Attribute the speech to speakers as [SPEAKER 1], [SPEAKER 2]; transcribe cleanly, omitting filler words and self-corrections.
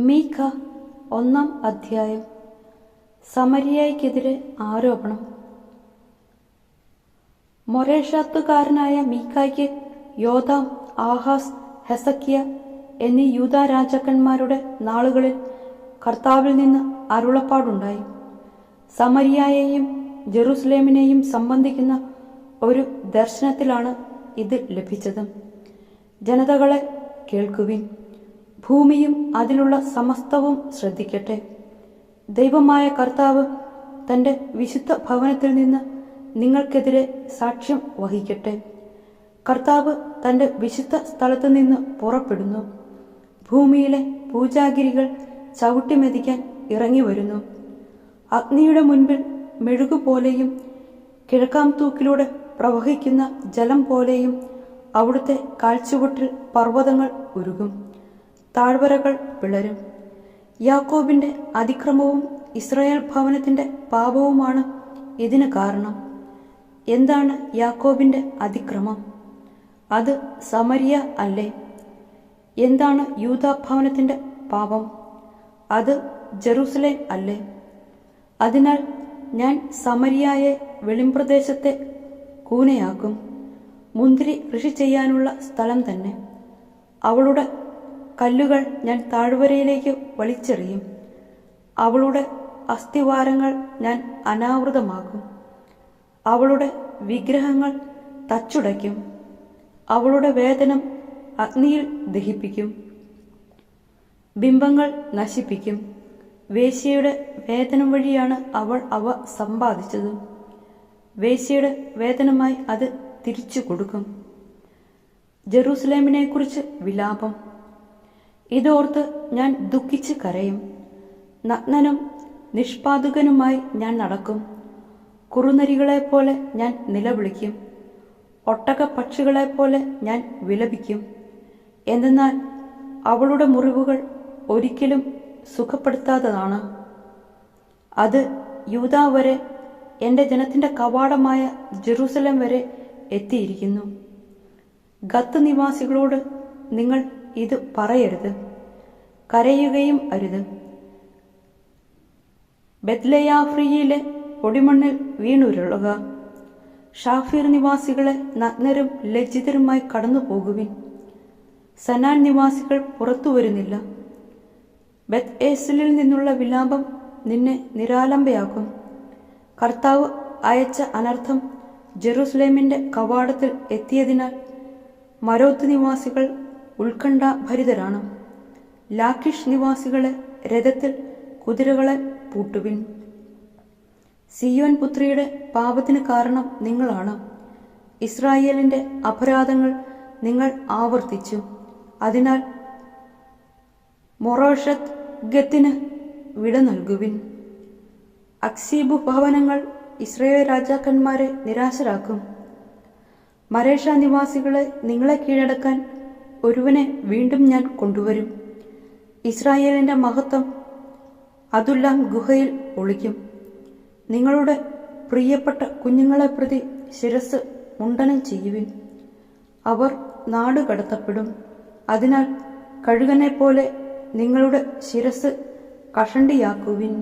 [SPEAKER 1] മീഖ 1-ാം അധ്യായം. സമരിയയ്ക്കെതിരെ ആരോപണം. മൊരേഷാത്തുകാരനായ മീഖയ്ക്ക് യോഥാം, ആഹാസ്, ഹെസക്കിയ എന്നീ യൂദാ രാജാക്കന്മാരുടെ നാളുകളിൽ കർത്താവിൽ നിന്ന് അരുളപ്പാടുണ്ടായി. സമരിയയെയും ജെറുസലേമിനെയും സംബന്ധിക്കുന്ന ഒരു ദർശനത്തിലാണ് ഇത് ലഭിച്ചത്. ജനതകളെ കേൾക്കുവിൻ, ഭൂമിയും അതിലുള്ള സമസ്തവും ശ്രദ്ധിക്കട്ടെ. ദൈവമായ കർത്താവ് തൻ്റെ വിശുദ്ധ ഭവനത്തിൽ നിന്ന് നിങ്ങൾക്കെതിരെ സാക്ഷ്യം വഹിക്കട്ടെ. കർത്താവ് തൻ്റെ വിശുദ്ധ സ്ഥലത്തു നിന്ന് പുറപ്പെടുന്നു. ഭൂമിയിലെ പൂജാഗിരികൾ ചവിട്ടിമെതിക്കാൻ ഇറങ്ങി വരുന്നു. അഗ്നിയുടെ മുൻപിൽ മെഴുകുപോലെയും കിഴക്കാം തൂക്കിലൂടെ പ്രവഹിക്കുന്ന ജലം പോലെയും അവിടുത്തെ കാൽച്ചുവട്ടിൽ പർവ്വതങ്ങൾ ഉരുകും, താഴ്വരകൾ പിളരും. യാക്കോബിന്റെ അതിക്രമവും ഇസ്രായേൽ ഭവനത്തിന്റെ പാപവുമാണ് ഇതിന് കാരണം. എന്താണ് യാക്കോബിന്റെ അതിക്രമം? അത് സമരിയ അല്ലേ? എന്താണ് യൂദാ ഭവനത്തിന്റെ പാപം? അത് ജെറുസലേം അല്ലേ? അതിനാൽ ഞാൻ സമരിയയെ വെളിമ്പ്രദേശത്തെ കൂനയാക്കും, മുന്തിരി കൃഷി ചെയ്യാനുള്ള സ്ഥലം തന്നെ. അവളുടെ കല്ലുകൾ ഞാൻ താഴ്വരയിലേക്ക് വലിച്ചെറിയും. അവളുടെ അസ്ഥിവാരങ്ങൾ ഞാൻ അനാവൃതമാക്കും. അവളുടെ വിഗ്രഹങ്ങൾ തച്ചുടയ്ക്കും. അവളുടെ വേദനം അഗ്നിയിൽ ദഹിപ്പിക്കും. ബിംബങ്ങൾ നശിപ്പിക്കും. വേശ്യയുടെ വേതനം വഴിയാണ് അവൾ അവ സമ്പാദിച്ചത്. വേശ്യയുടെ വേതനമായി അത് തിരിച്ചു കൊടുക്കും. ജെറുസലേമിനെക്കുറിച്ച് വിലാപം. ഇതോർത്ത് ഞാൻ ദുഃഖിച്ച് കരയും. നഗ്നനും നിഷ്പാതുകനുമായി ഞാൻ നടക്കും. കുറുനരികളെപ്പോലെ ഞാൻ നിലവിളിക്കും. ഒട്ടക പക്ഷികളെപ്പോലെ ഞാൻ വിലപിക്കും. എന്തെന്നാൽ അവളുടെ മുറിവുകൾ ഒരിക്കലും സുഖപ്പെടുത്താത്തതാണ്. അത് യൂദാ വരെ, എൻ്റെ ജനത്തിൻ്റെ കവാടമായ ജെറുസലേം വരെ എത്തിയിരിക്കുന്നു. ഗത്ത് നിവാസികളോട് നിങ്ങൾ ഇത് പറയരുത്, കരയുകയും അരുത്. ബെത്ലെയാഫ്രിയിലെ പൊടിമണ്ണിൽ വീണുരുളുക. ഷാഫീർ നിവാസികളെ നഗ്നരും ലജ്ജിതരുമായി കടന്നു പോകുവിൻ. സനാൻ നിവാസികൾ പുറത്തു വരുന്നില്ല. ബെത് ഏസലിൽ നിന്നുള്ള വിലാപം നിന്നെ നിരാലംബയാക്കും. കർത്താവ് അയച്ച അനർത്ഥം ജെറുസലേമിന്റെ കവാടത്തിൽ എത്തിയതിനാൽ മരോത്ത് നിവാസികൾ ഉത്കണ്ഠാഭരിതരാണ്. ലാക്കിഷ് നിവാസികളെ രഥത്തിൽ കുതിരകളെ പൂട്ടുവിൻ. സിയോൻ പുത്രിയുടെ പാപത്തിന് കാരണം നിങ്ങളാണ്. ഇസ്രായേലിന്റെ അപരാധങ്ങൾ നിങ്ങൾ ആവർത്തിച്ചു. അതിനാൽ മൊറോഷത്ത് ഗത്തിന് വിട നൽകുവിൻ. അക്സീബു ഭവനങ്ങൾ ഇസ്രായേൽ രാജാക്കന്മാരെ നിരാശരാക്കും. മരേഷ നിവാസികളെ നിങ്ങളെ കീഴടക്കാൻ ഒരുവനെ വീണ്ടും ഞാൻ കൊണ്ടുവരും. ഇസ്രായേലിന്റെ മഹത്വം അതുല്ലാം ഗുഹയിൽ ഒളിക്കും. നിങ്ങളുടെ പ്രിയപ്പെട്ട കുഞ്ഞുങ്ങളെ പ്രതി ശിരസ് മുണ്ടനം ചെയ്യുവിൻ. അവർ നാടുകടത്തപ്പെടും. അതിനാൽ കഴുകനെ പോലെ നിങ്ങളുടെ ശിരസ് കഷണ്ടിയാക്കുവിൻ.